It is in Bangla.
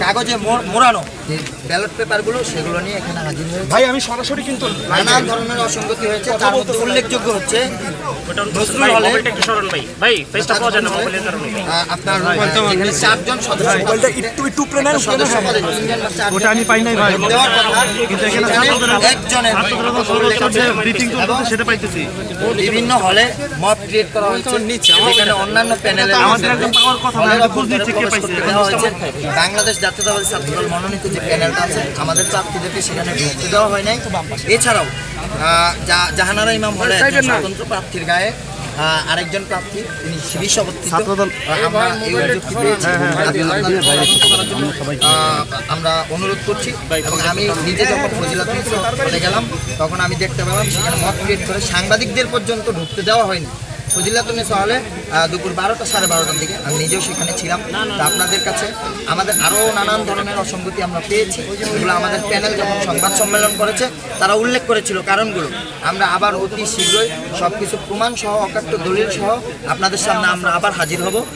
কাগজে মোড়ানো যে ব্যালট পেপারগুলো সেগুলো নিয়ে এখানে হাজির হয়েছে। ভাই আমি সরাসরি কিন্তু নানান ধরনের অসঙ্গতি হয়েছে, তার মধ্যে উল্লেখযোগ্য হচ্ছে নজরুল হলে আপনার এখানে 4 জন সদস্য পদে ওটা আমি পাই নাই ভাই দেওয়ার কথা, কিন্তু এখানে একজনের সেটা পাইতেছি। বিভিন্ন হলে মব ক্রিয়েট করা হয়েছে, এখানে অন্যান্য প্যানেলের বাংলাদেশ জাতীয়তাবাদী ছাত্রদল মনোনীত যে প্যানেলটা আছে আমাদের প্রার্থীদেরকে সেখানে ঢুকতে দেওয়া হয় নাই। এছাড়াও জাহানারা ইমাম হলে একজন স্বতন্ত্র প্রার্থীর গায়ে আরেকজন প্রার্থী তিনি শিবির আমরা এই অভিযোগটি পেয়েছি, আমরা অনুরোধ করছি। এবং আমি নিজে যখন ফজিলাতুল হলে গেলাম তখন আমি দেখতে পেলাম সেখানে মত ক্রিয়েট করে সাংবাদিকদের পর্যন্ত ঢুকতে দেওয়া হয়নি। ফজিলাতুল হলে দুপুর 12টা সাড়ে 12টার দিকে আমি নিজেও সেখানে ছিলাম। তা আপনাদের কাছে আমাদের আরও নানান ধরনের অসঙ্গতি আমরা পেয়েছি, এগুলো আমাদের প্যানেল যখন সংবাদ সম্মেলন করেছে তারা উল্লেখ করেছিল কারণগুলো। আমরা আবার অতি শীঘ্রই সব কিছু প্রমাণ সহ অকাট্য দলিল সহ আপনাদের সামনে আমরা আবার হাজির হব।